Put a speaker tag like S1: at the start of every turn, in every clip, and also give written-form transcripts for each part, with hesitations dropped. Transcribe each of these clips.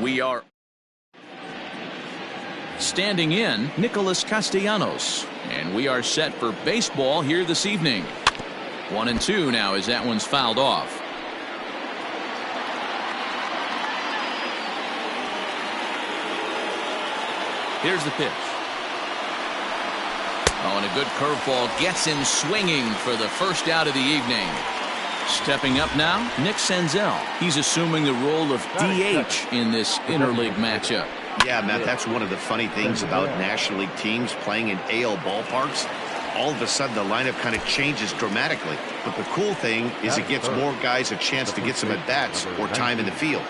S1: We are standing in Nicholas Castellanos, and we are set for baseball here this evening. 1-2 now as that one's fouled off. Here's the pitch. Oh, and a good curveball gets him swinging for the first out of the evening. Stepping up now, Nick Senzel. He's assuming the role of DH in this interleague matchup.
S2: Yeah, Matt, that's one of the funny things about National League teams playing in AL ballparks. All of a sudden, the lineup kind of changes dramatically. But the cool thing is it gives more guys a chance to get some at-bats or time in the field.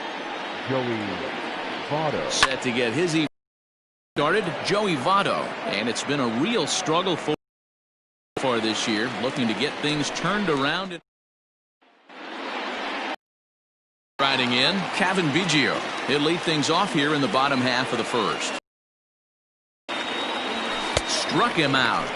S1: Set to get his started, Joey Votto. And it's been a real struggle for this year, looking to get things turned around. Riding in, Kevin Biggio. He'll lead things off here in the bottom half of the first. Struck him out.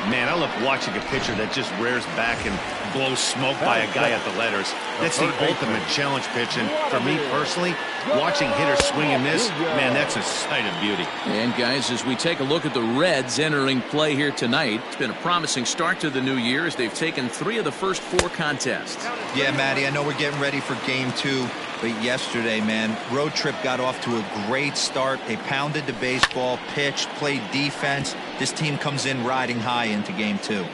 S2: Man, I love watching a pitcher that just rears back and blows smoke by a guy at the letters. That's the ultimate challenge pitch, and for me personally, watching hitters swing and miss, man, that's a sight of beauty.
S1: And guys, as we take a look at the Reds entering play here tonight, it's been a promising start to the new year as they've taken 3 of the first 4 contests.
S3: Yeah, Matty, I know we're getting ready for game 2, but yesterday, man, road trip got off to a great start. They pounded the baseball, pitched, played defense. This team comes in riding high into game 2.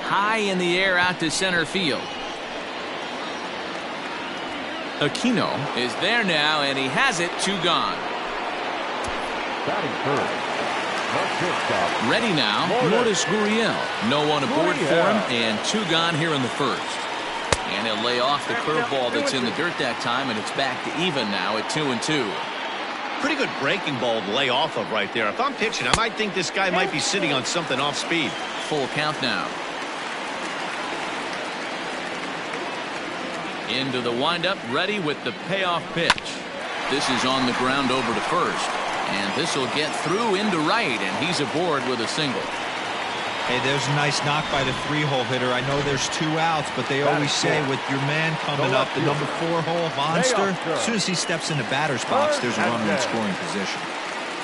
S1: High in the air out to center field. Aquino is there now, and he has it. 2 gone. Ready now, Lourdes Gurriel. No one aboard for him, and 2 gone here in the first. And he'll lay off the curveball that's in the dirt that time, and it's back to even now at 2-2.
S2: Pretty good breaking ball to lay off of right there. If I'm pitching, I might think this guy might be sitting on something off speed.
S1: Full count now. Into the windup, ready with the payoff pitch. This is on the ground over to first. And this will get through into right, and he's aboard with a single.
S3: Hey, there's a nice knock by the 3-hole hitter. I know there's 2 outs, but they always say with your man coming up, the number 4-hole monster, as soon as he steps in the batter's box, there's a runner in scoring position.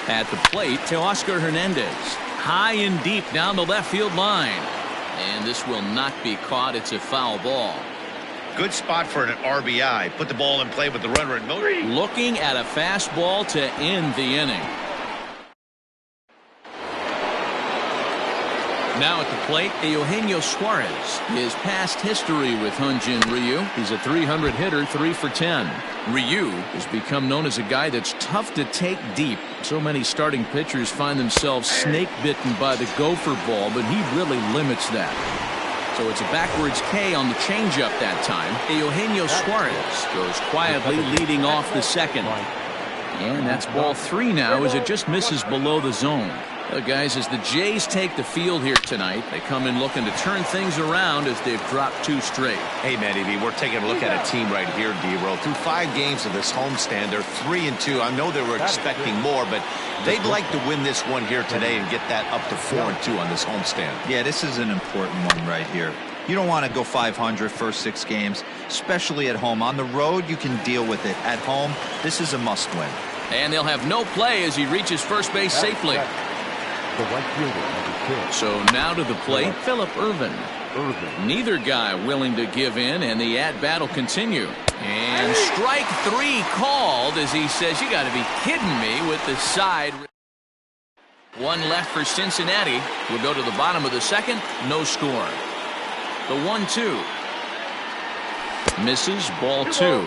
S1: At the plate, Teoscar Hernandez. High and deep down the left field line. And this will not be caught. It's a foul ball.
S2: Good spot for an RBI. Put the ball in play with the runner in motion.
S1: Looking at a fastball to end the inning. Now at the plate, Eugenio Suarez. His past history with Hyunjin Ryu. He's a 300 hitter, 3 for 10. Ryu has become known as a guy that's tough to take deep. So many starting pitchers find themselves snake bitten by the gopher ball, but he really limits that. So it's a backwards K on the changeup that time. Eugenio Suarez goes quietly leading off the second. And that's ball 3 now as it just misses below the zone. Guys, as the Jays take the field here tonight, they come in looking to turn things around as they've dropped 2 straight.
S2: Hey, Matty V, we're taking a look at a team right here, D-Roll. Through 5 games of this homestand, they're 3-2. I know they were expecting more, but they'd like to win this one here today and get that up to 4-2 on this homestand.
S3: Yeah, this is an important one right here. You don't want to go 500 first 6 games, especially at home. On the road, you can deal with it. At home, this is a must-win.
S1: And they'll have no play as he reaches first base safely. So now to the plate, Phillip Ervin. Neither guy willing to give in, and the at-bat will continue. And strike 3 called as he says, you got to be kidding me with the side. 1 left for Cincinnati. We'll go to the bottom of the second. No score. The 1-2. Misses, ball 2.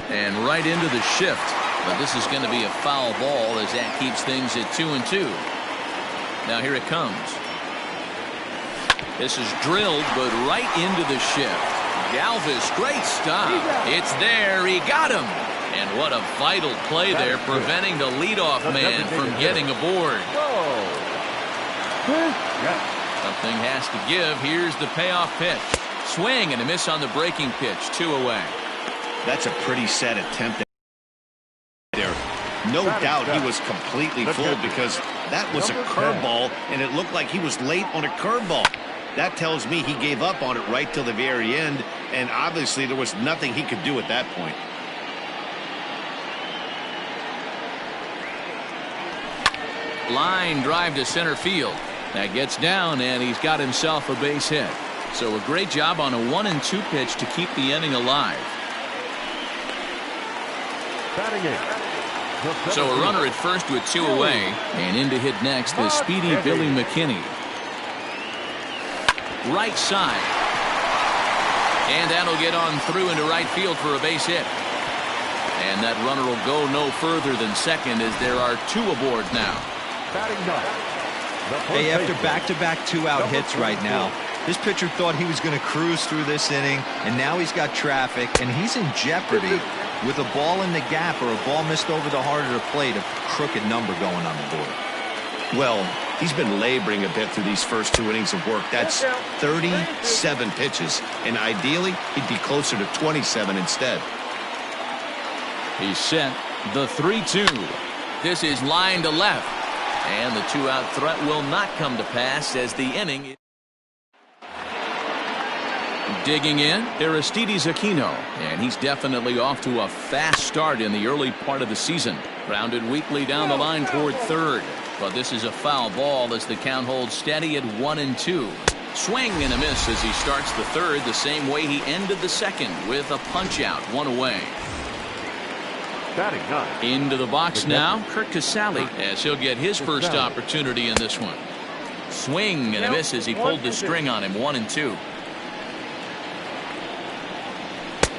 S1: And right into the shift. But this is going to be a foul ball as that keeps things at 2-2. Now here it comes. This is drilled, but right into the shift. Galvis, great stop. It's there. He got him. And what a vital play there, preventing the leadoff man from getting aboard. Something has to give. Here's the payoff pitch. Swing and a miss on the breaking pitch. 2 away.
S2: That's a pretty set attempt. No doubt he was completely fooled because that was a curveball, and it looked like he was late on a curveball. That tells me he gave up on it right till the very end, and obviously there was nothing he could do at that point.
S1: Line drive to center field. That gets down, and he's got himself a base hit. So a great job on a 1-2 pitch to keep the inning alive. So a runner at first with 2 away, and in to hit next is speedy Billy McKinney. Right side. And that'll get on through into right field for a base hit. And that runner will go no further than second as there are 2 aboard now.
S3: Hey, after back-to-back 2-out hits right now, this pitcher thought he was going to cruise through this inning, and now he's got traffic, and he's in jeopardy with a ball in the gap or a ball missed over the heart of the plate, a crooked number going on the board.
S2: Well, he's been laboring a bit through these first 2 innings of work. That's 37 pitches, and ideally he'd be closer to 27 instead.
S1: He's set. The 3-2. This is line to left, and the 2-out threat will not come to pass as the inning. Digging in, Aristides Aquino, and he's definitely off to a fast start in the early part of the season. Grounded weakly down the line toward third, but this is a foul ball as the count holds steady at 1-2. Swing and a miss as he starts the third the same way he ended the second with a punch out, 1 away. Into the box now, Kurt Casale, as he'll get his first opportunity in this one. Swing and a miss as he pulled the string on him, 1-2.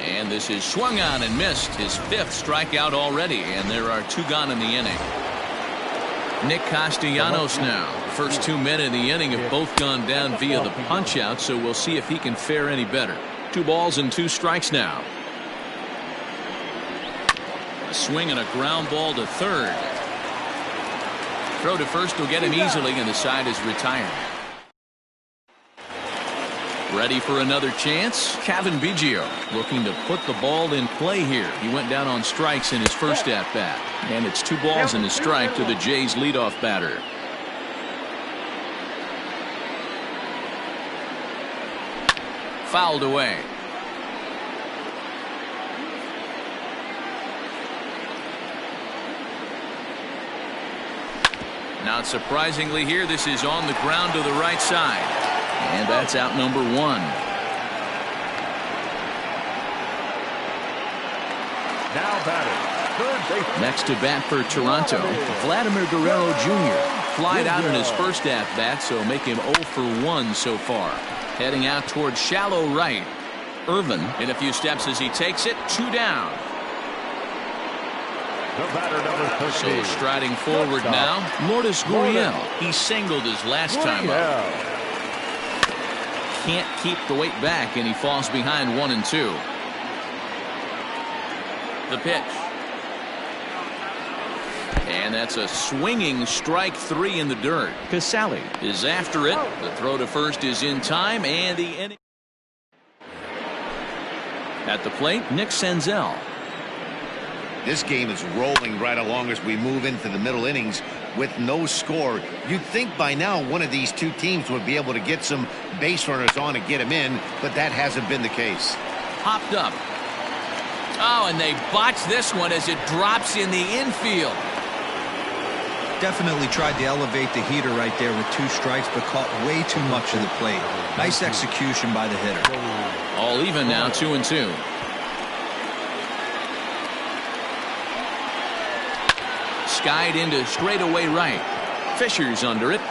S1: And this is swung on and missed, his 5th strikeout already, and there are 2 gone in the inning. Nick Castellanos now. First 2 men in the inning have both gone down via the punch out, so we'll see if he can fare any better. 2 balls and 2 strikes now. A swing and a ground ball to third. Throw to first will get him easily, and the side is retired. Ready for another chance? Kevin Biggio looking to put the ball in play here. He went down on strikes in his first at-bat. And it's 2 balls and a strike to the Jays' leadoff batter. Fouled away. Not surprisingly here, this is on the ground to the right side. And that's out number 1.
S4: Now batting.
S1: Next to bat for Toronto, Vladimir Guerrero Jr. Flied out in his first at-bat, so make him 0 for 1 so far. Heading out towards shallow right. Irvin in a few steps as he takes it. 2 down. So striding forward now, Lourdes Gurriel. He singled his last time up. Can't keep the weight back, and he falls behind 1-2. The pitch. And that's a swinging strike 3 in the dirt. Casale is after it. The throw to first is in time, and the inning. At the plate, Nick Senzel.
S2: This game is rolling right along as we move into the middle innings with no score. You'd think by now one of these 2 teams would be able to get some base runners on and get them in, but that hasn't been the case.
S1: Popped up. Oh, and they botched this one as it drops in the infield.
S3: Definitely tried to elevate the heater right there with 2 strikes, but caught way too much of the plate. Nice execution by the hitter.
S1: All even now, 2-2. Skied into straightaway right. Fisher's under it.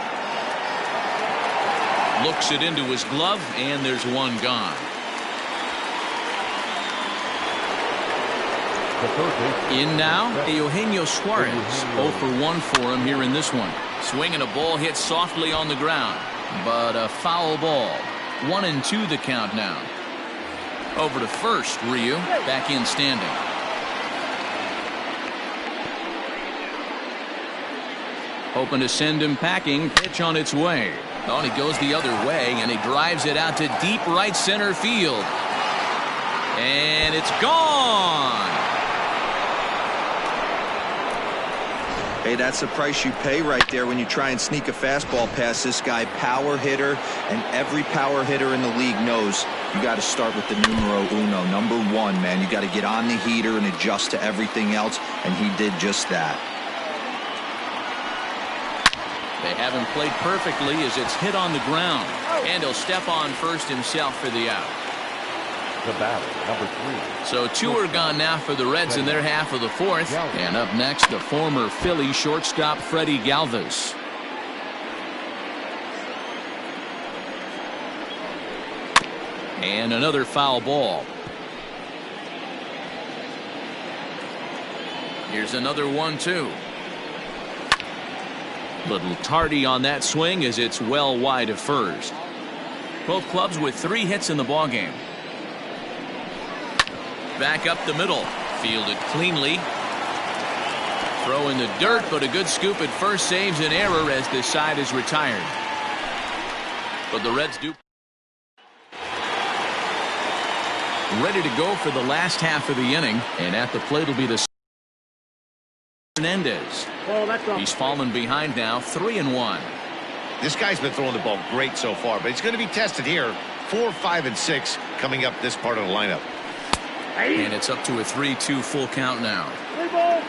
S1: Looks it into his glove, and there's 1 gone. In now, Eugenio Suarez. 0 for 1 for him here in this one. Swinging a ball hit softly on the ground, but a foul ball. 1-2 the count now. Over to first, Ryu. Back in standing. Hoping to send him packing. Pitch on its way. Oh, he goes the other way, and he drives it out to deep right center field. And it's gone.
S3: Hey, that's the price you pay right there when you try and sneak a fastball past this guy. Power hitter, and every power hitter in the league knows you got to start with the numero uno, number one, man. You got to get on the heater and adjust to everything else, and he did just that.
S1: They have him played perfectly as it's hit on the ground, and he'll step on first himself for the out.
S4: The batter, number 3.
S1: So 2 are gone now for the Reds in their half of the 4th. And up next, the former Philly shortstop Freddie Galvis. And another foul ball. Here's another 1-2. Little tardy on that swing as it's well wide of first. Both clubs with 3 hits in the ballgame. Back up the middle, fielded cleanly. Throw in the dirt, but a good scoop at first saves an error as this side is retired. But the Reds do. Ready to go for the last half of the inning, and at the plate will be the Hernandez. He's fallen behind now, 3-1.
S2: This guy's been throwing the ball great so far, but he's going to be tested here. 4, 5, and 6 coming up this part of the lineup.
S1: And it's up to a 3-2 full count now.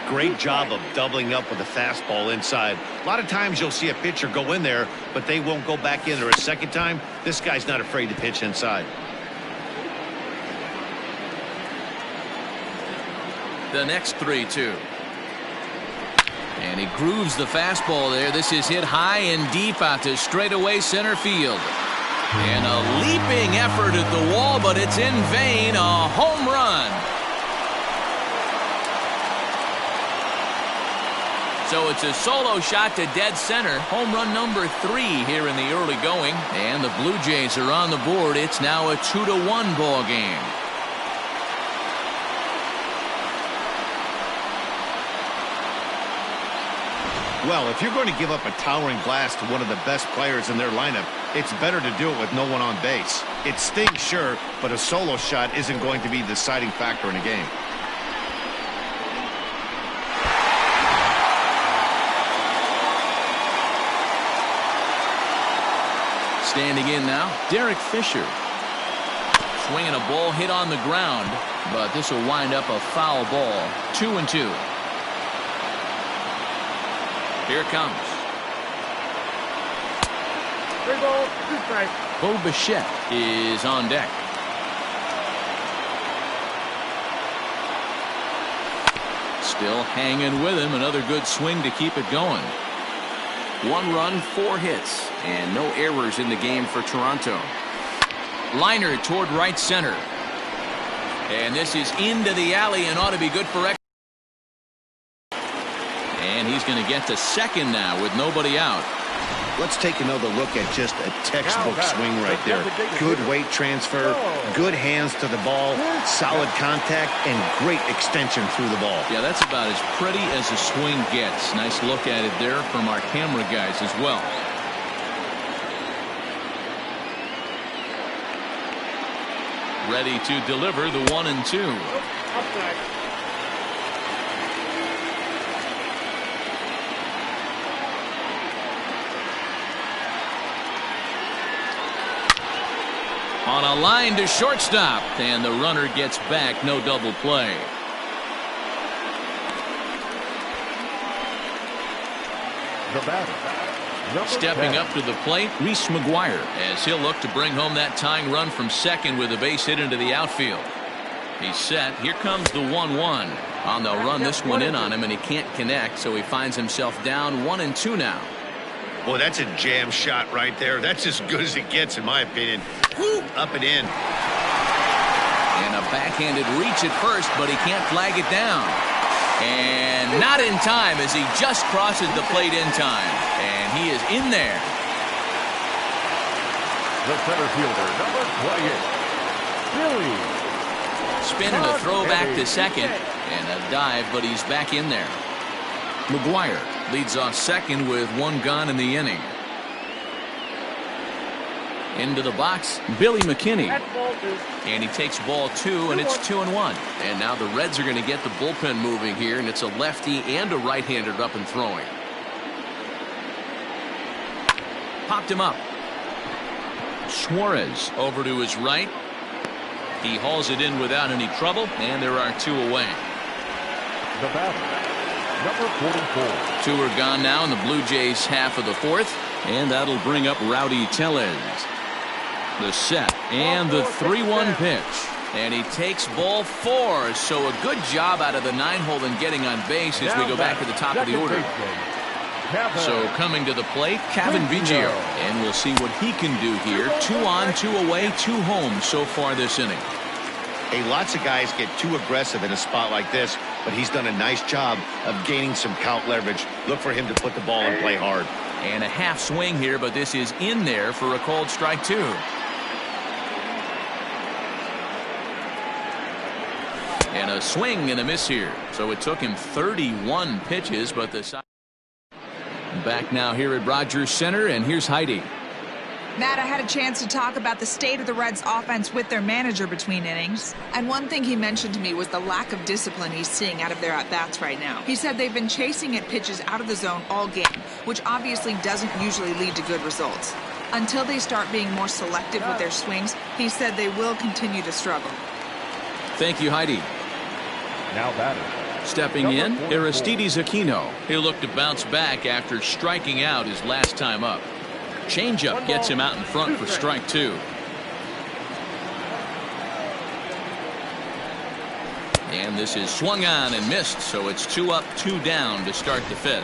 S2: Great job of doubling up with a fastball inside. A lot of times you'll see a pitcher go in there, but they won't go back in there a second time. This guy's not afraid to pitch inside.
S1: The next 3-2. And he grooves the fastball there. This is hit high and deep out to straightaway center field. And a leaping effort at the wall, but it's in vain. A home run. So it's a solo shot to dead center. Home run number 3 here in the early going. And the Blue Jays are on the board. It's now a 2-1 ball game.
S2: Well, if you're going to give up a towering blast to one of the best players in their lineup, it's better to do it with no one on base. It stings, sure, but a solo shot isn't going to be the deciding factor in a game.
S1: Standing in now, Derek Fisher. Swinging a ball hit on the ground, but this will wind up a foul ball. 2-2. Here comes.
S4: 3 balls, 2 strikes.
S1: Bo Bichette is on deck. Still hanging with him. Another good swing to keep it going. 1 run, 4 hits, and no errors in the game for Toronto. Liner toward right center. And this is into the alley and ought to be good for extra. And he's going to get to second now with nobody out.
S2: Let's take another look at just a textbook swing right there. Good weight transfer, good hands to the ball, solid contact, and great extension through the ball.
S1: Yeah, that's about as pretty as a swing gets. Nice look at it there from our camera guys as well. Ready to deliver the 1-2. On a line to shortstop, and the runner gets back. No double play.
S4: The batter,
S1: stepping up to the plate, Reese McGuire, as he'll look to bring home that tying run from second with a base hit into the outfield. He's set. Here comes the 1-1. On they'll run this one in on him, and he can't connect, so he finds himself down 1-2 now.
S2: Boy, that's a jam shot right there. That's as good as it gets, in my opinion. Woo, up and in.
S1: And a backhanded reach at first, but he can't flag it down. And not in time as he just crosses the plate in time. And he is in there.
S4: The center fielder, number 28, Billy.
S1: Spin and a throw back to second. And a dive, but he's back in there. McGuire leads off second with 1 gone in the inning. Into the box, Billy McKinney. And he takes ball 2, and it's 2-1. And now the Reds are going to get the bullpen moving here, and it's a lefty and a right-hander up and throwing. Popped him up. Suarez over to his right. He hauls it in without any trouble, and there are 2 away.
S4: The batter, number 44.
S1: 2 are gone now in the Blue Jays half of the 4th, and that'll bring up Rowdy Tellez. The set and the 3-1 pitch, and he takes ball 4. So a good job out of the 9-hole in getting on base as we go back to the top of the order. So coming to the plate, Kevin Biggio, and we'll see what he can do here. 2 on, 2 away, 2 home so far this inning.
S2: Hey, lots of guys get too aggressive in a spot like this, but he's done a nice job of gaining some count leverage. Look for him to put the ball and play hard.
S1: And a half swing here, but this is in there for a called strike 2. And a swing and a miss here. So it took him 31 pitches, but the side. Back now here at Rogers Center, and here's Heidi.
S5: Matt, I had a chance to talk about the state of the Reds offense with their manager between innings. And one thing he mentioned to me was the lack of discipline he's seeing out of their at-bats right now. He said they've been chasing at pitches out of the zone all game, which obviously doesn't usually lead to good results. Until they start being more selective with their swings, he said they will continue to struggle.
S1: Thank you, Heidi.
S4: Now batter.
S1: Stepping in, Aristides Aquino. He'll look to bounce back after striking out his last time up. Changeup gets him out in front for strike 2. And this is swung on and missed, so it's 2 up, 2 down to start the 5th.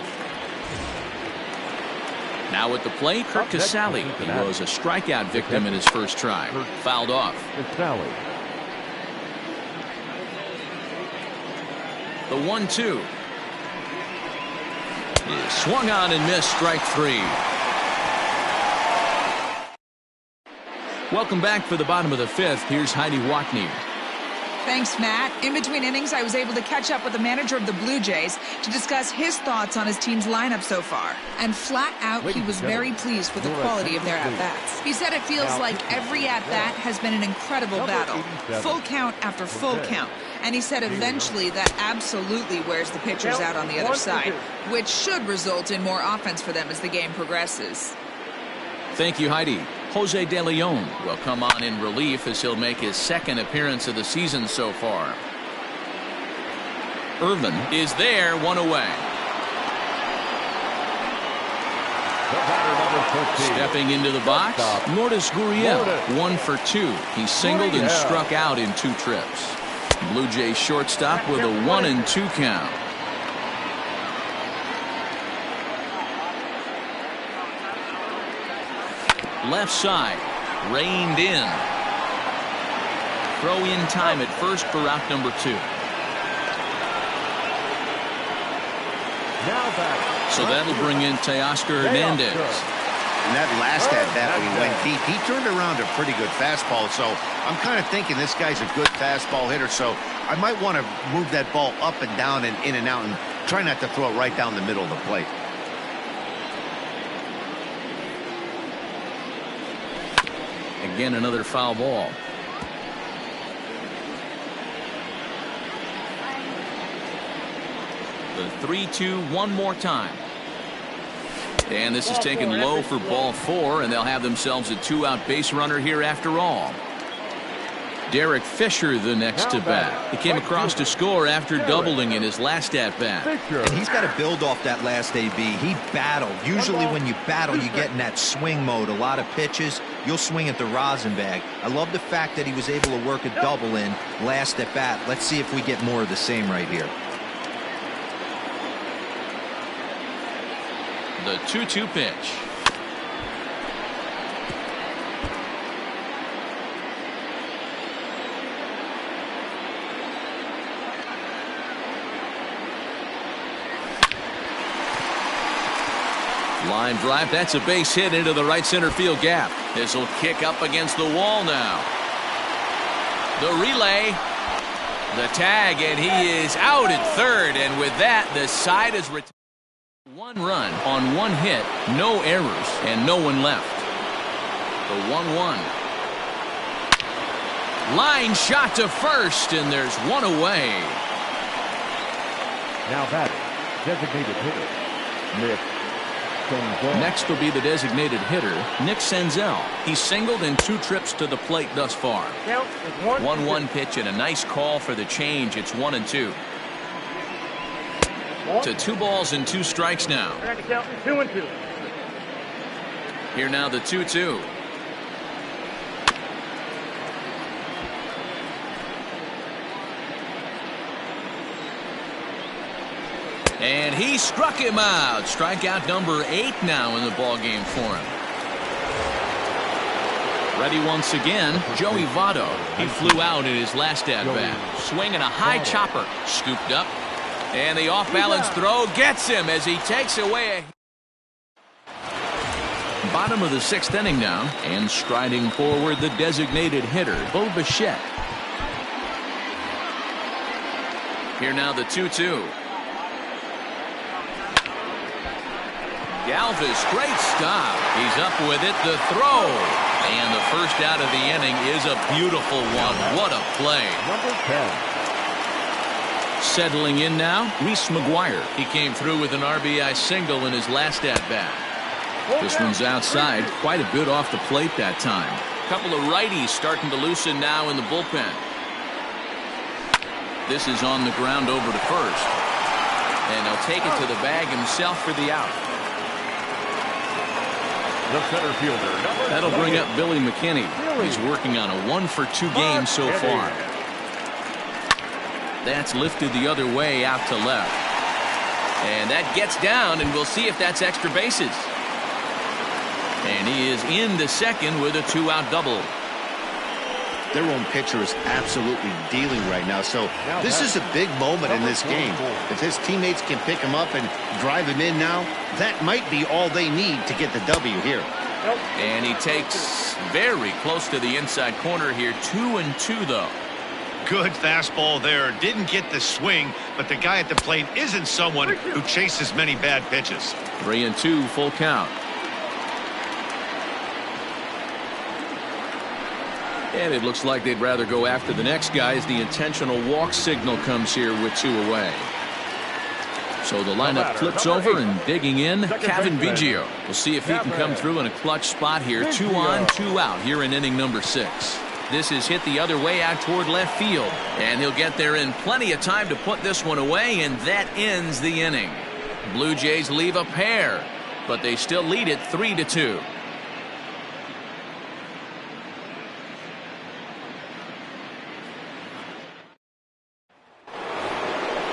S1: Now at the plate, Kurt Casale. He was a strikeout victim in his first try. Fouled off.
S4: Casale.
S1: The 1-2 is swung on and missed, strike 3. Welcome back for the bottom of the 5th. Here's Heidi Watney.
S5: Thanks, Matt. In between innings, I was able to catch up with the manager of the Blue Jays to discuss his thoughts on his team's lineup so far. And flat out, he was very pleased with the quality of their at-bats. He said it feels like every at-bat has been an incredible battle. Full count after full count. And he said eventually that absolutely wears the pitchers out on the other side, which should result in more offense for them as the game progresses.
S1: Thank you, Heidi. Jose De Leon will come on in relief as he'll make his 2nd appearance of the season so far. Irvin is there, 1 away. Stepping into the box, Lourdes Gurriel, 1 for 2. He singled and struck out in 2 trips. Blue Jays shortstop with a 1-2 count. Left side, reined in. Throw in time at first for route number 2. So that'll bring in Teoscar Hernandez.
S2: And that last at-bat when he went deep, he turned around a pretty good fastball. So I'm kind of thinking this guy's a good fastball hitter. So I might want to move that ball up and down and in and out and try not to throw it right down the middle of the plate.
S1: Again, another foul ball. The 3-2 one more time. And this is taken low for ball 4, and they'll have themselves a 2-out base runner here after all. Derek Fisher the next to bat. He came across to score after doubling in his last at-bat.
S3: And he's got to build off that last AB. He battled. Usually when you battle, you get in that swing mode. A lot of pitches, you'll swing at the rosin bag. I love the fact that he was able to work a double in last at-bat. Let's see if we get more of the same right here.
S1: The 2-2 pitch. Line drive. That's a base hit into the right center field gap. This will kick up against the wall now. The relay. The tag, and he is out at third. And with that, the side is retired. 1 run on 1 hit, no errors, and no one left. The 1-1. Line shot to first, and there's one away.
S4: Now batting, designated hitter, Nick Senzel.
S1: Next will be the designated hitter, Nick Senzel. He's singled in 2 trips to the plate thus far. 1-1 pitch and a nice call for the change. It's 1-2. To 2 balls and 2 strikes now.
S6: 2-2.
S1: Here now the 2-2. And he struck him out. Strikeout number 8 now in the ballgame for him. Ready once again, Joey Votto. He flew out in his last at-bat. Swinging a high chopper. Scooped up. And the off-balance throw gets him as he takes away a... Bottom of the 6th inning now. And striding forward, the designated hitter, Bo Bichette. Here now the 2-2. Galvis, great stop. He's up with it. The throw. And the first out of the inning is a beautiful one. What a play.
S4: Number 10.
S1: Settling in now, Reese McGuire. He came through with an RBI single in his last at-bat. This one's outside. Quite a bit off the plate that time. Couple of righties starting to loosen now in the bullpen. This is on the ground over to first. And he'll take it to the bag himself for the out.
S4: The center fielder, number
S1: That'll bring up Billy McKinney. He's working on a 1-for-2 game so far. That's lifted the other way out to left. And that gets down, and we'll see if that's extra bases. And he is into second with a 2-out double.
S2: Their own pitcher is absolutely dealing right now, so this is a big moment in this game. If his teammates can pick him up and drive him in now, that might be all they need to get the W here.
S1: And he takes very close to the inside corner here. 2-2 though.
S2: Good fastball there. Didn't get the swing, but the guy at the plate isn't someone who chases many bad pitches.
S1: 3-2, full count. And it looks like they'd rather go after the next guy as the intentional walk signal comes here with 2 away. So the lineup flips over, and digging in, Kevin Biggio. We'll see if he can come through in a clutch spot here. 2 on, 2 out here in inning number 6. This is hit the other way out toward left field. And he'll get there in plenty of time to put this one away, and that ends the inning. Blue Jays leave a pair, but they still lead it 3-2.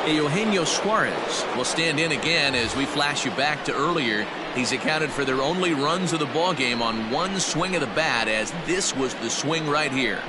S1: Eugenio Suarez will stand in again as we flash you back to earlier. He's accounted for their only runs of the ballgame on 1 swing of the bat, as this was the swing right here.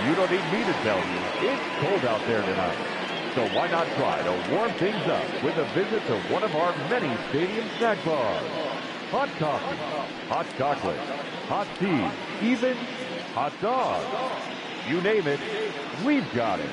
S4: You don't need me to tell you, it's cold out there tonight. So why not try to warm things up with a visit to one of our many stadium snack bars. Hot coffee, hot chocolate, hot tea, even hot dogs. You name it, we've got it.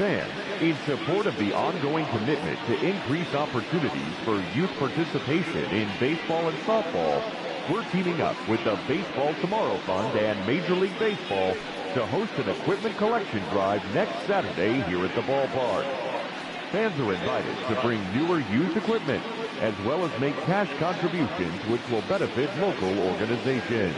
S4: Fans, in support of the ongoing commitment to increase opportunities for youth participation in baseball and softball, we're teaming up with the Baseball Tomorrow Fund and Major League Baseball to host an equipment collection drive next Saturday here at the ballpark. Fans are invited to bring newer used equipment, as well as make cash contributions which will benefit local organizations.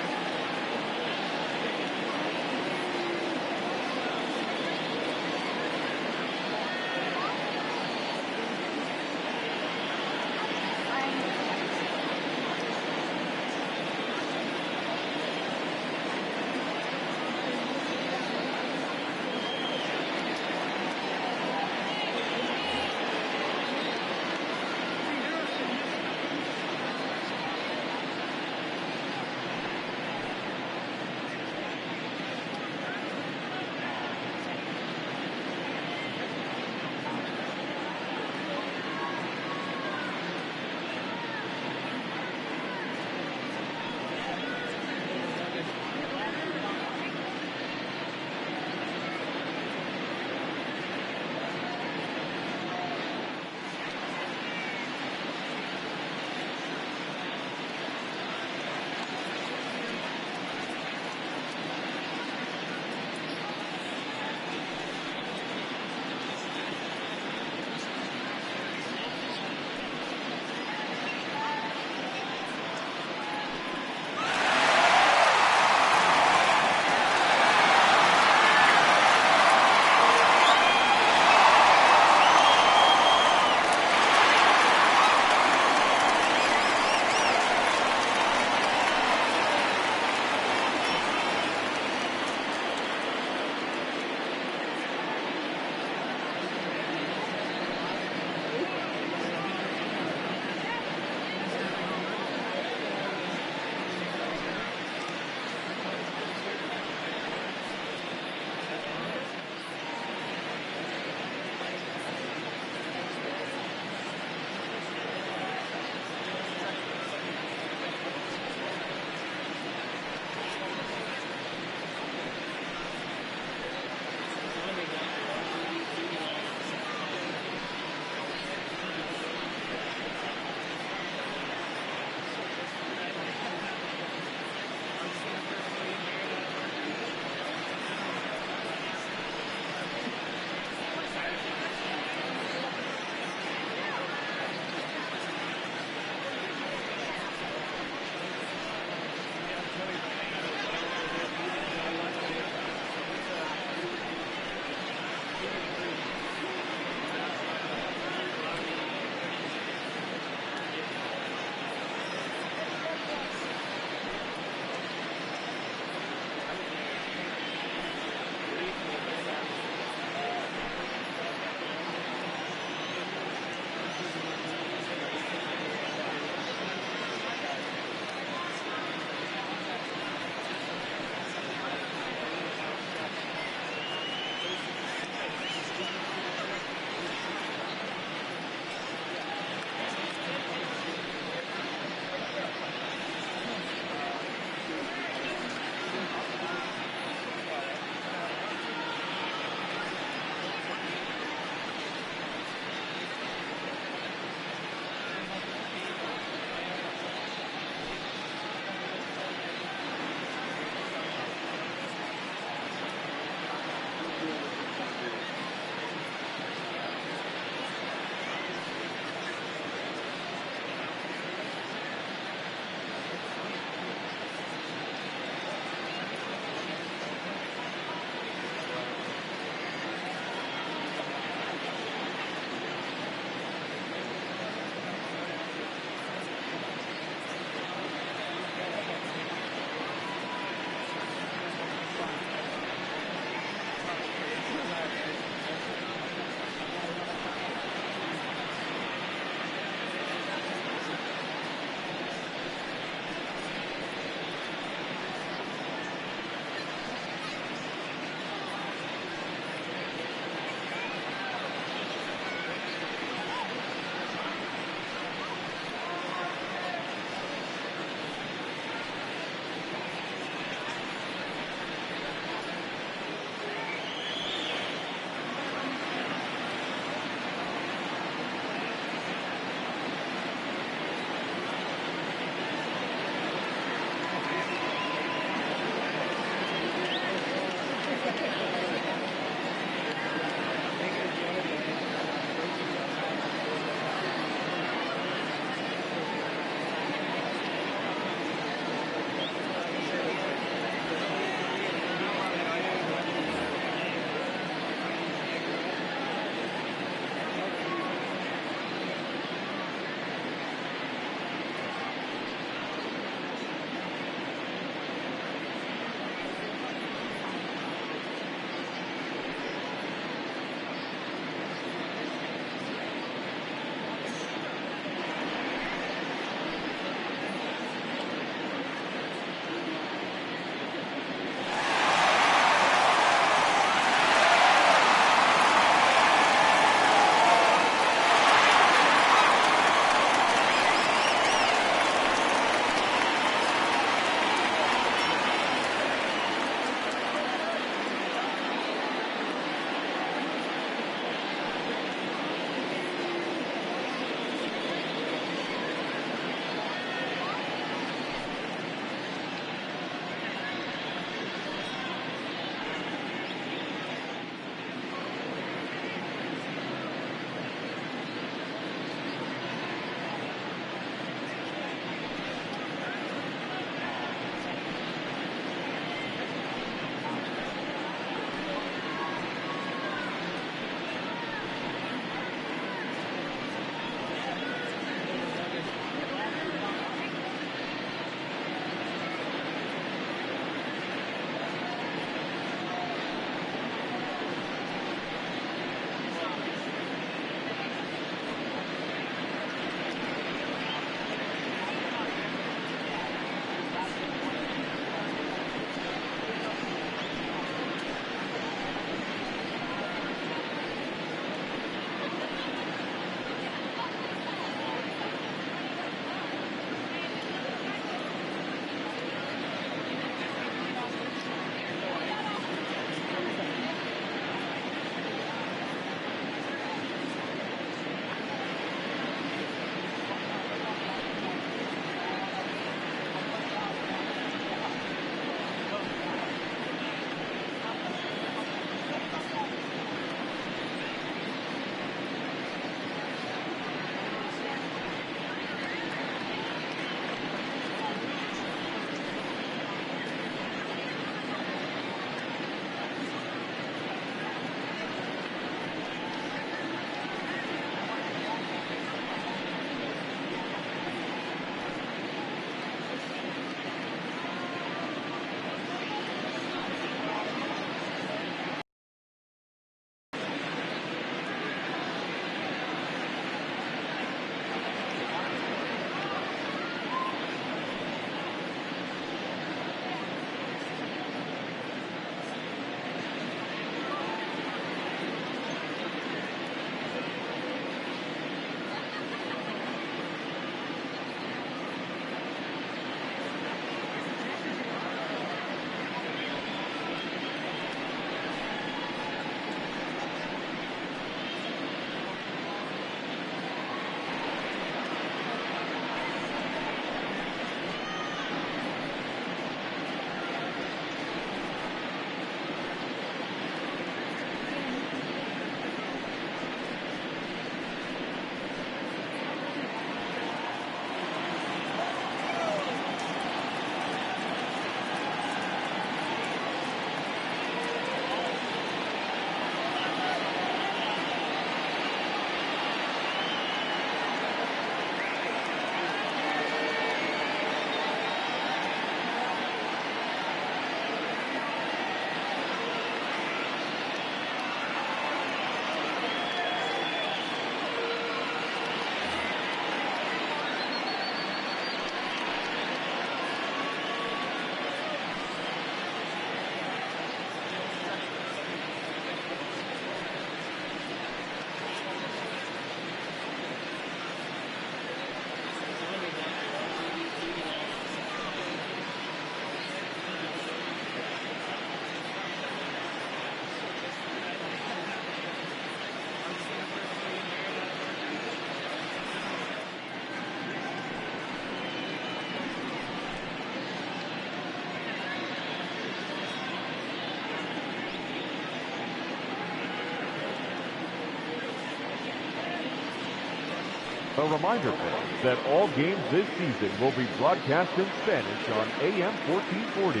S4: A reminder, fans, that all games this season will be broadcast in Spanish on AM 1440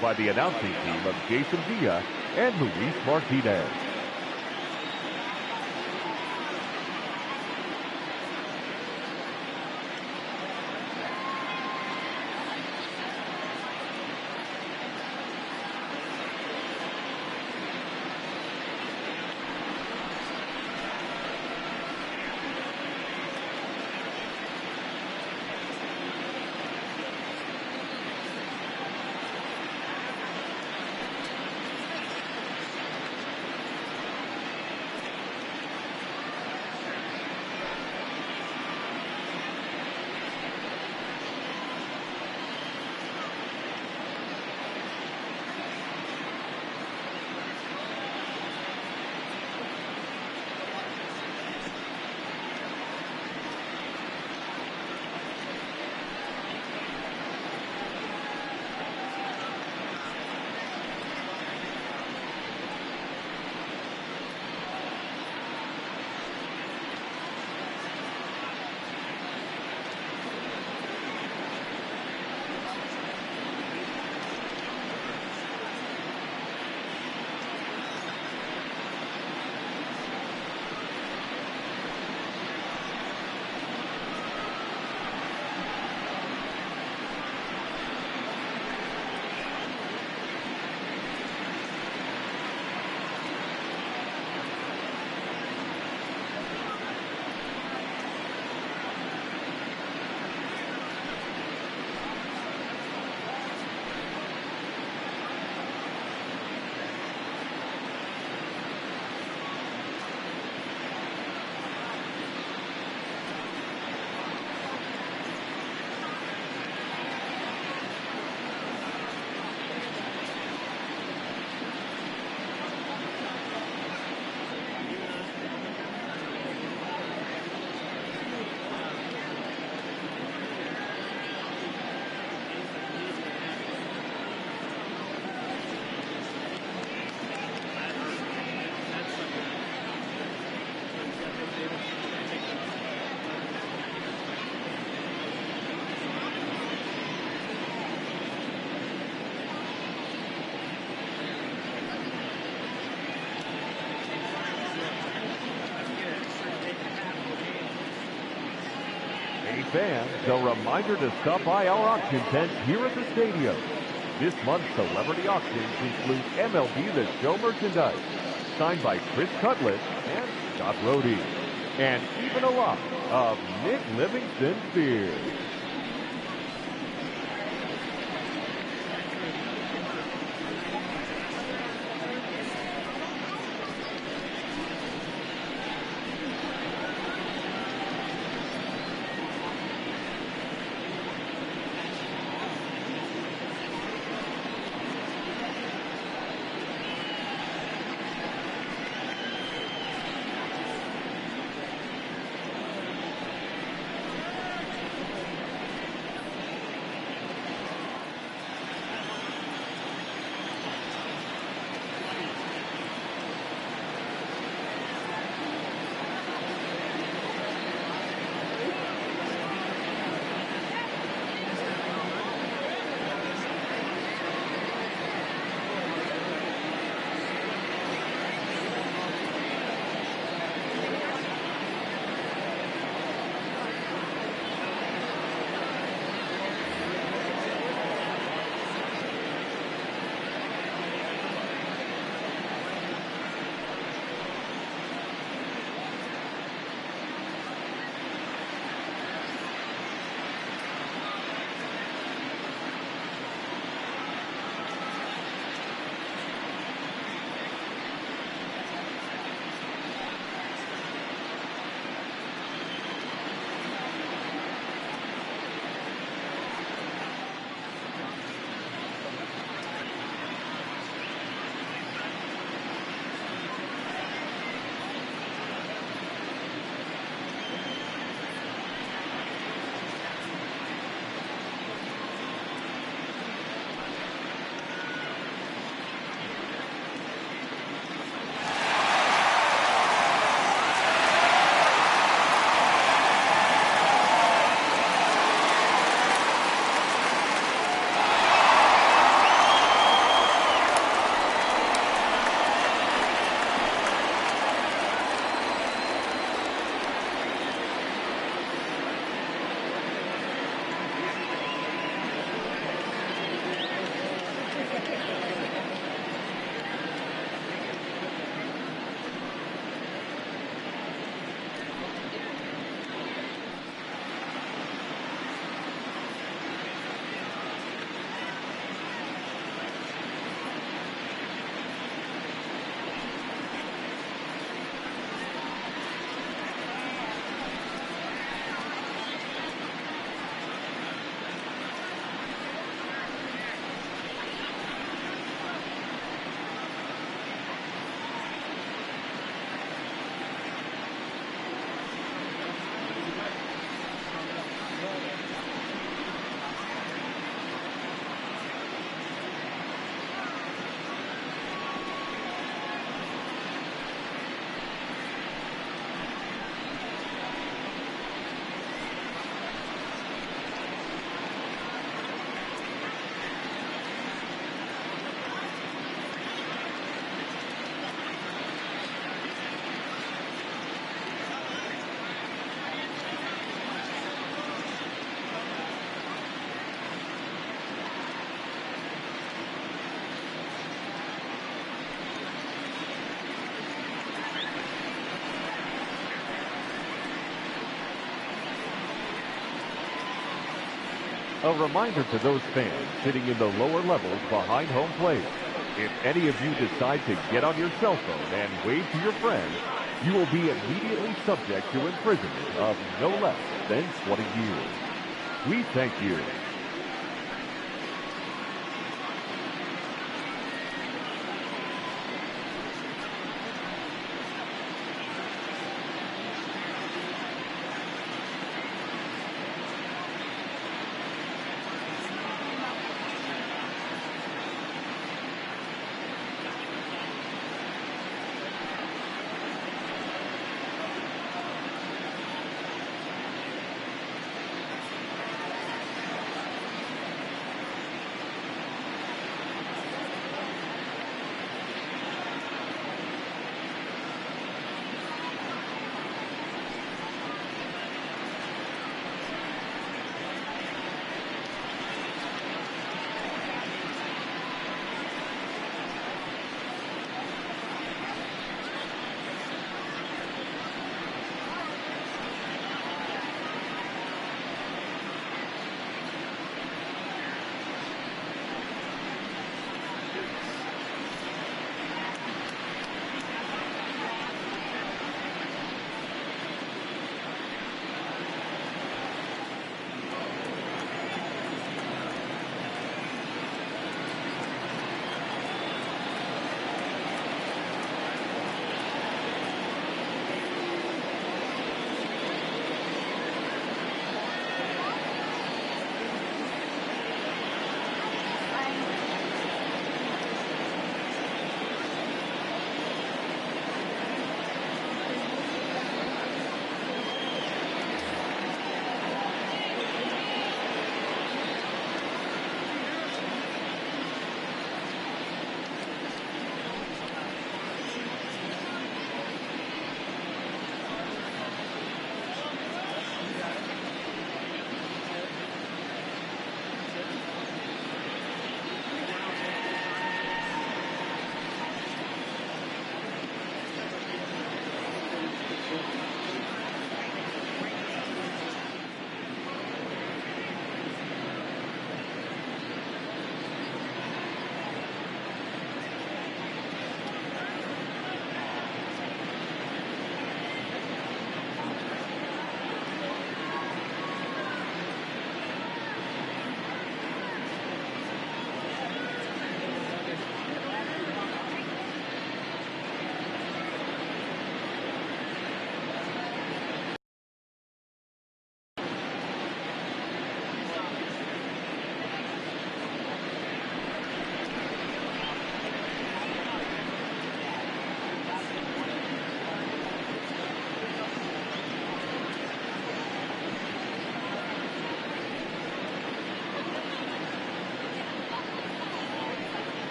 S4: by the announcing team of Jason Villa and Luis Martinez. Fans, a reminder to stop by our auction tent here at the stadium. This month's celebrity auctions include MLB The Show merchandise, signed by Chris Cutlass and Scott Rohde, and even a lot of Nick Livingston beer. A reminder to those fans sitting in the lower levels behind home plate. If any of you decide to get on your cell phone and wave to your friend, you will be immediately subject to imprisonment of no less than 20 years. We thank you.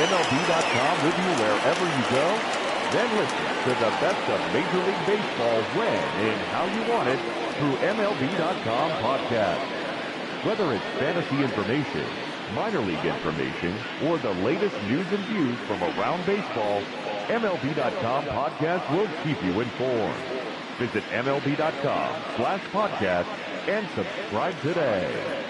S4: MLB.com with you wherever you go. Then listen to the best of Major League Baseball when and how you want it through MLB.com podcast. Whether it's fantasy information, minor league information, or the latest news and views from around baseball, MLB.com podcast will keep you informed. Visit MLB.com/podcast and subscribe today.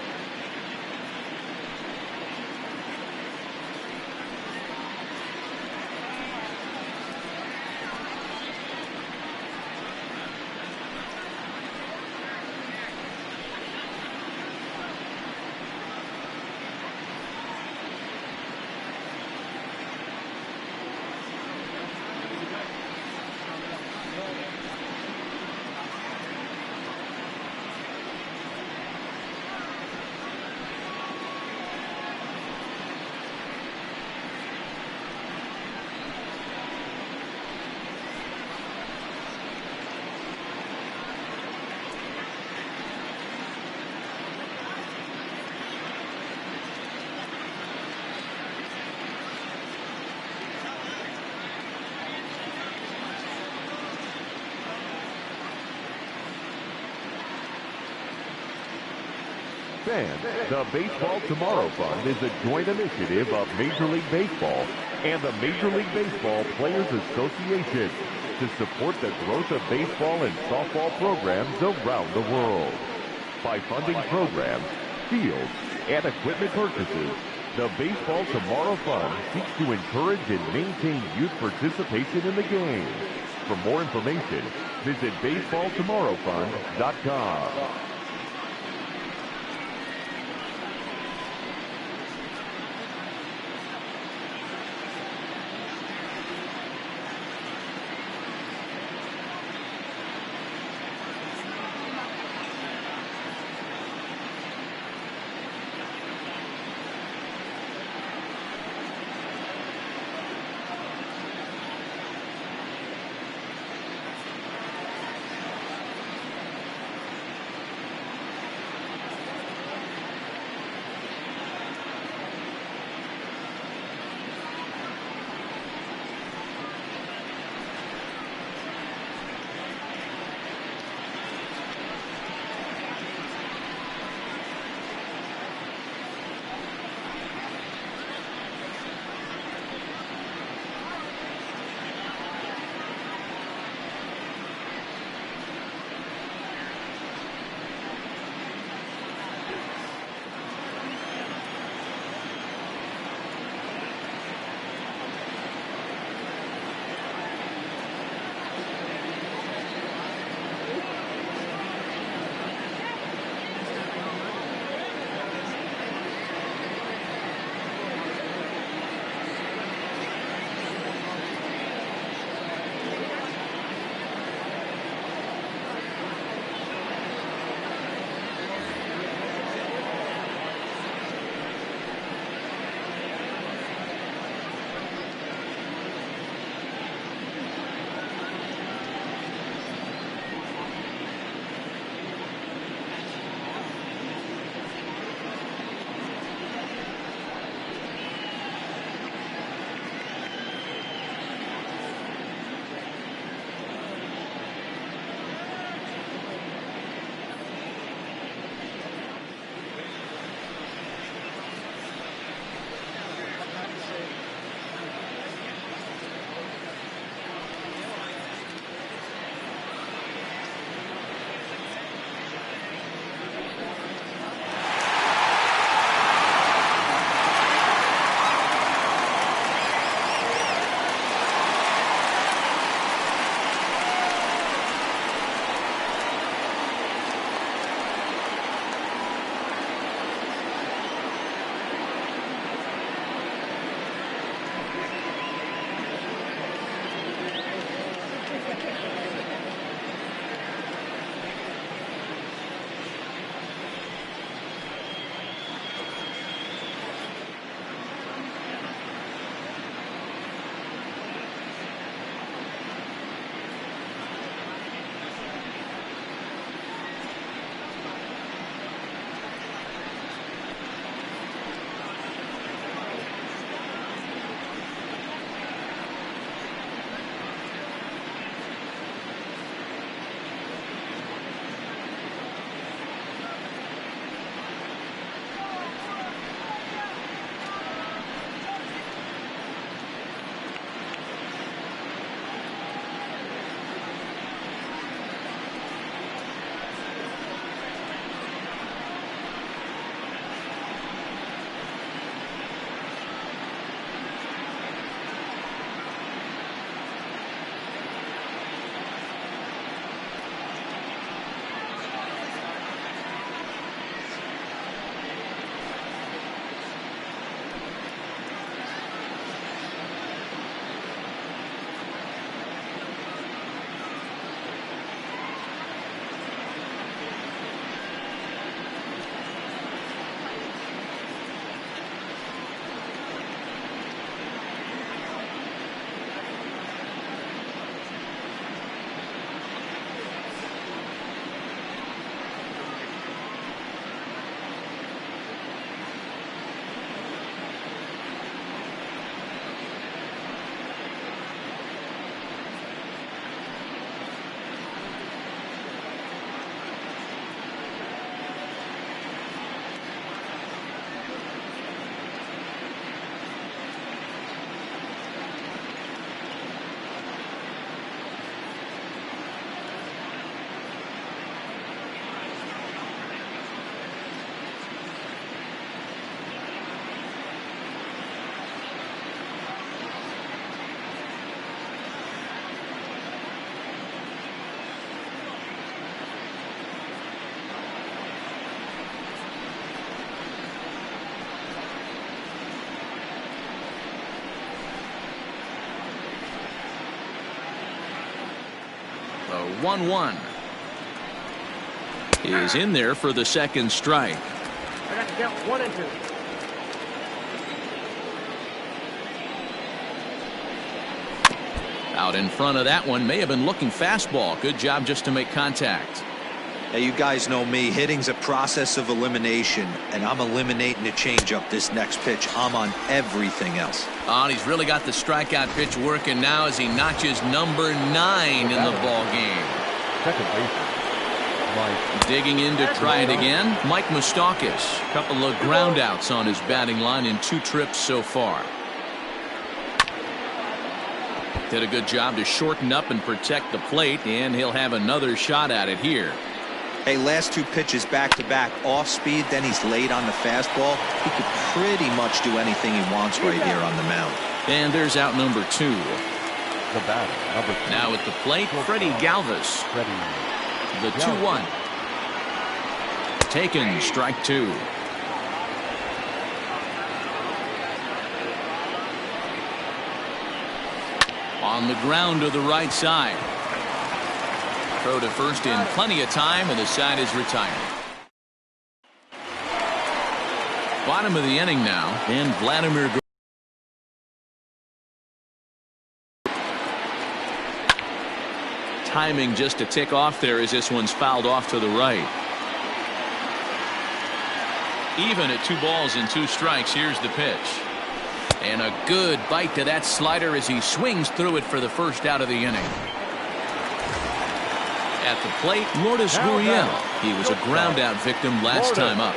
S4: Fans, the Baseball Tomorrow Fund is a joint initiative of Major League Baseball and the Major League Baseball Players Association to support the growth of baseball and softball programs around the world. By funding programs, fields, and equipment purchases, the Baseball Tomorrow Fund seeks to encourage and maintain youth participation in the game. For more information, visit baseballtomorrowfund.com.
S1: The 1-1 is in there for the second strike.
S6: I got to count 1 and 2.
S1: Out in front of that one, may have been looking fastball. Good job just to make contact.
S3: Hey, you guys know me. Hitting's a process of elimination, and I'm eliminating the changeup this next pitch. I'm on everything else.
S1: Oh, and he's really got the strikeout pitch working now as he notches number 9 in the ball game.
S4: Second baseman, Mike.
S1: Digging in to try it again, Mike Moustakas. A couple of groundouts on his batting line in 2 trips so far. Did a good job to shorten up and protect the plate, and he'll have another shot at it here.
S3: Hey, last 2 pitches back-to-back off speed, then he's late on the fastball. He could pretty much do anything he wants right here on the mound.
S1: And there's out number 2.
S4: The batter, number 2.
S1: Now at the plate, Freddie Galvis. The 2-1. Taken, strike 2. On the ground to the right side. Throw to first in plenty of time, and the side is retired. Bottom of the inning now, and Vladimir. Timing just to tick off there as this one's fouled off to the right. Even at 2 balls and 2 strikes, here's the pitch. And a good bite to that slider as he swings through it for the first out of the inning. At the plate, Lourdes Gurriel. He was a ground-out victim last time up.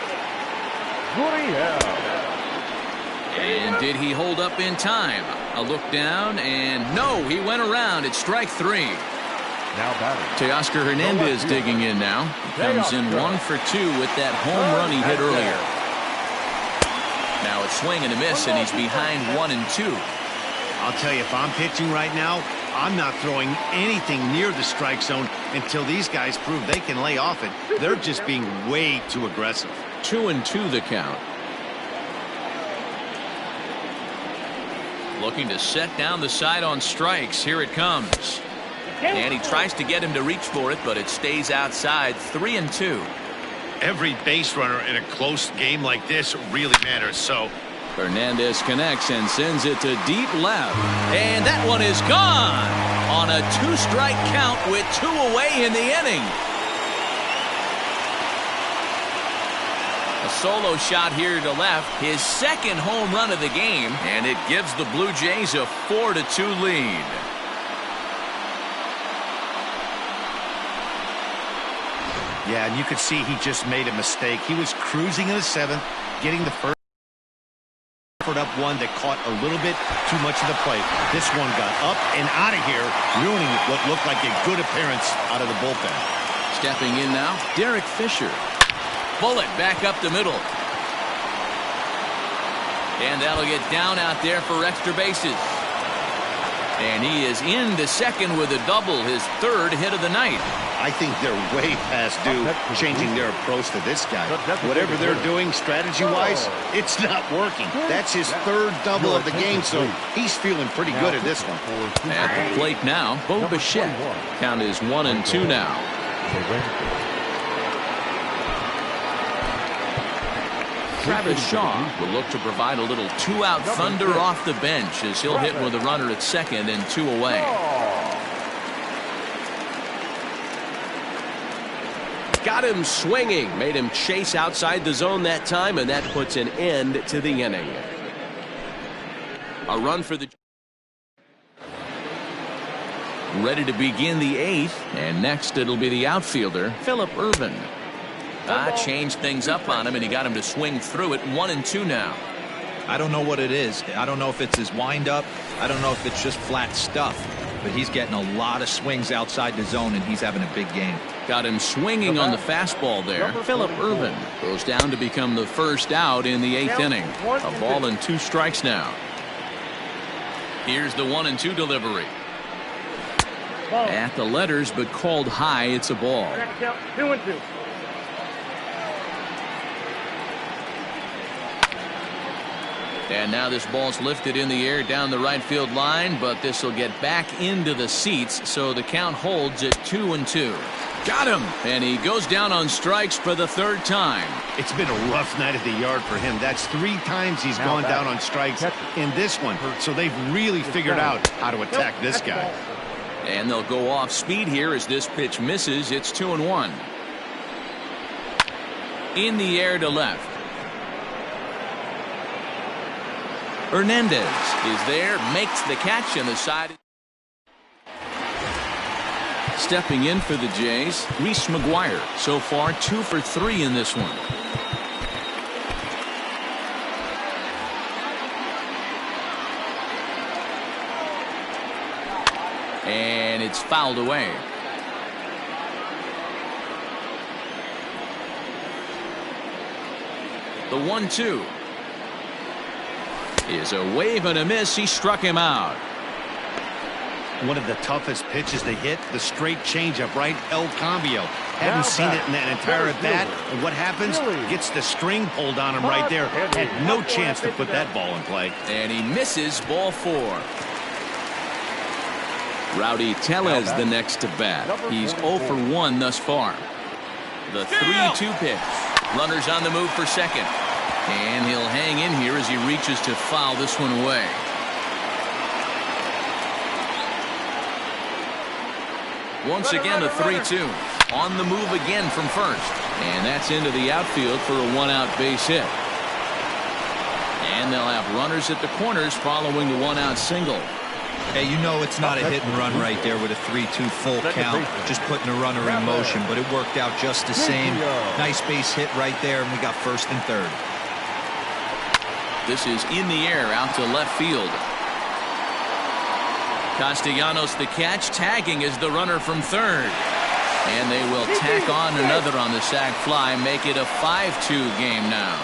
S1: And did he hold up in time? A look down, and no, he went around. It's strike 3.
S4: Now batting.
S1: Teoscar Hernandez digging in now. He comes in 1 for 2 with that home run he hit earlier. Now a swing and a miss, and he's behind 1 and 2.
S2: I'll tell you, if I'm pitching right now, I'm not throwing anything near the strike zone until these guys prove they can lay off it. They're just being way too aggressive.
S1: 2 and 2 the count. Looking to set down the side on strikes. Here it comes. And he tries to get him to reach for it, but it stays outside. 3 and 2.
S2: Every base runner in a close game like this really matters. So
S1: Hernandez connects and sends it to deep left. And that one is gone on a 2-strike count with 2 away in the inning. A solo shot here to left, his second home run of the game, and it gives the Blue Jays a 4-2 lead.
S2: yeah, and you could see he just made a mistake. He was cruising in the 7th, getting the first up one that caught a little bit too much of the plate. This one got up and out of here, ruining what looked like a good appearance out of the bullpen.
S1: Stepping in now, Derek Fisher. Bullet back up the middle. And that'll get down out there for extra bases. And he is into second with a double, his 3rd hit of the night.
S2: I think they're way past due changing their approach to this guy. Whatever they're doing strategy-wise, it's not working. That's his 3rd double of the game, so he's feeling pretty good at this one.
S1: At the plate now, Bo Bichette. Count is 1 and 2 now. Travis Shaw will look to provide a little 2-out thunder off the bench as he'll hit with a runner at second and 2 away.
S7: Got him swinging, made him chase outside the zone that time, and that puts an end to the inning. A run for the...
S1: Ready to begin the 8th, and next it'll be the outfielder, Phillip Ervin. Changed things up on him, and he got him to swing through it. 1 and 2 now.
S3: I don't know what it is. I don't know if it's his windup. I don't know if it's just flat stuff. But he's getting a lot of swings outside the zone, and he's having a big game.
S1: Got him swinging on the fastball there. Phillip Ervin goes down to become the first out in the 8th inning. A ball and 2 strikes now. Here's the 1 and 2 delivery. At the letters, but called high. It's a ball.
S6: 2 and 2.
S1: And now this ball's lifted in the air down the right field line, but this will get back into the seats, so the count holds at 2-2. Got him, and he goes down on strikes for the third time.
S2: It's been a rough night at the yard for him. That's 3 times he's gone down on strikes in this one, so they've really figured out how to attack this guy.
S1: And they'll go off speed here as this pitch misses. It's 2-1. In the air to left. Hernandez is there, makes the catch, and the side. Stepping in for the Jays, Reese McGuire. So far 2 for 3 in this one. And it's fouled away. The 1-2 is a wave and a miss. He struck him out.
S2: One of the toughest pitches to hit, the straight changeup, right? El Cambio. Haven't seen it in that entire at bat. And what happens? Gets the string pulled on him right there. Had no chance to put that ball in play.
S1: And he misses, ball 4. Rowdy Tellez the next to bat. He's 0 for 1 thus far. The 3-2 pitch. Runners on the move for second. And he'll hang in here as he reaches to foul this one away. Once again, a 3-2. On the move again from first. And that's into the outfield for a 1-out base hit. And they'll have runners at the corners following the 1-out single.
S3: Hey, you know it's not a hit and run right there with a 3-2 full count. Just putting a runner in motion, but it worked out just the same. Nice base hit right there, and we got first and third.
S1: This is in the air out to left field. Castellanos the catch, tagging is the runner from third. And they will tack on another on the sac fly, make it a 5-2 game now.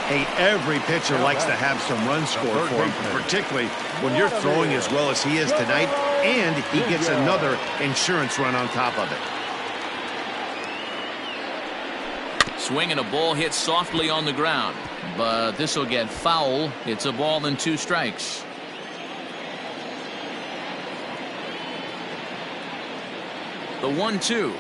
S2: Hey, every pitcher likes to have some runs scored for him, particularly when you're throwing as well as he is tonight, and he gets another insurance run on top of it.
S1: Swing and a ball hit softly on the ground, but this will get foul. It's a ball and 2 strikes. The 1-2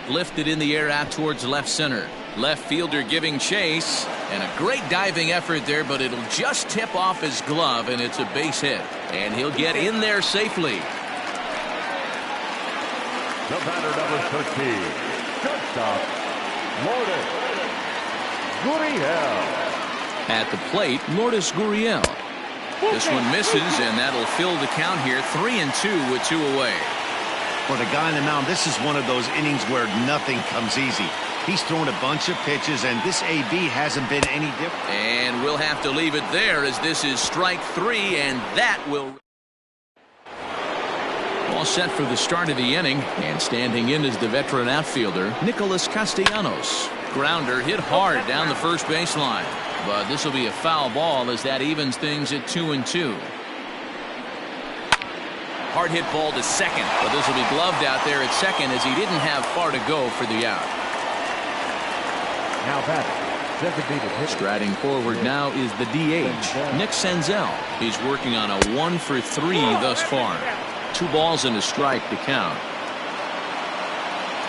S1: lifted in the air out towards left center. Left fielder giving chase, and a great diving effort there, but it'll just tip off his glove, and it's a base hit, and he'll get in there safely.
S4: The batter, number 13, shortstop, Lourdes Gurriel.
S1: At the plate, Lourdes Gurriel. This one misses, and that'll fill the count here, 3-2 with 2 away.
S2: For the guy on the mound, this is one of those innings where nothing comes easy. He's thrown a bunch of pitches, and this AB hasn't been any different.
S1: And we'll have to leave it there as this is strike 3, and that will. All set for the start of the inning, and standing in is the veteran outfielder, Nicholas Castellanos. Grounder hit hard down the first baseline, but this will be a foul ball as that evens things at 2-2. Hard hit ball to second, but this will be gloved out there at second as he didn't have far to go for the out.
S4: Now batting, designated hitter.
S1: Striding forward now is the DH, Nick Senzel. He's working on a 1 for 3 thus far. 2 balls and a strike to count.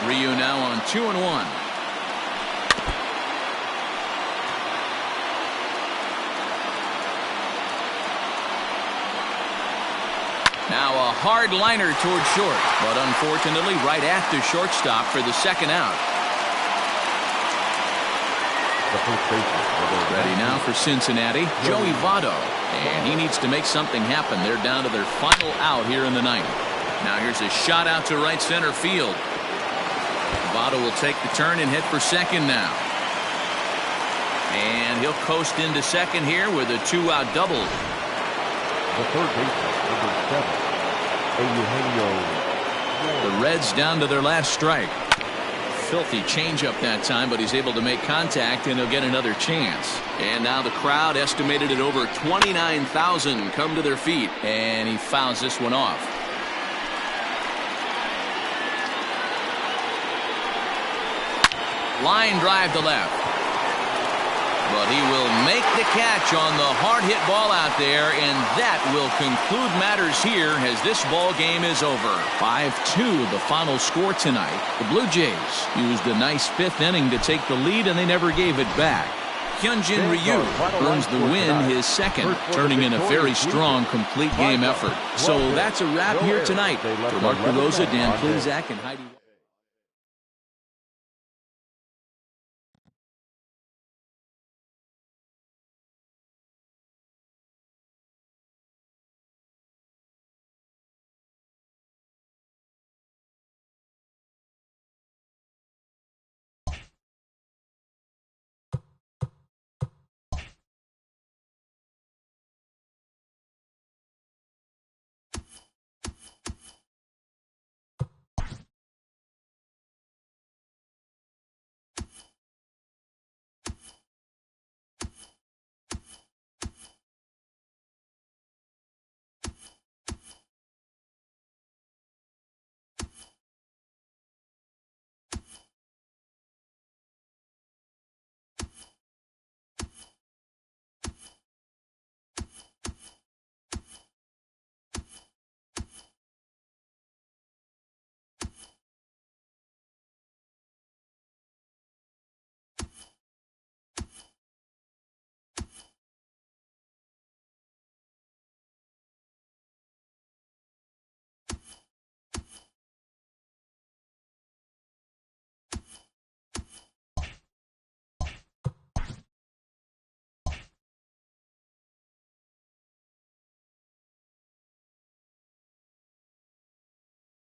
S1: Ryu now on 2-1. Now a hard liner toward short, but unfortunately right at the shortstop for the second out. Ready now for Cincinnati, Joey Votto. And he needs to make something happen. They're down to their final out here in the ninth. Now here's a shot out to right center field. Votto will take the turn and hit for second now. And he'll coast into second here with a 2-out double.
S4: The third baseman, number 7, Eugenio.
S1: The Reds down to their last strike. Filthy changeup that time, but he's able to make contact, and he'll get another chance. And now the crowd, estimated at over 29,000, come to their feet, and he fouls this one off. Line drive to left. but he will make the catch on the hard hit ball out there, and that will conclude matters here as this ball game is over. 5-2 the final score tonight. The Blue Jays used a nice fifth inning to take the lead, and they never gave it back. Hyunjin Ryu earns the win, his second, turning in a very strong complete game effort. So that's a wrap here tonight. For Mark DeRosa, Dan Plezak, and Heidi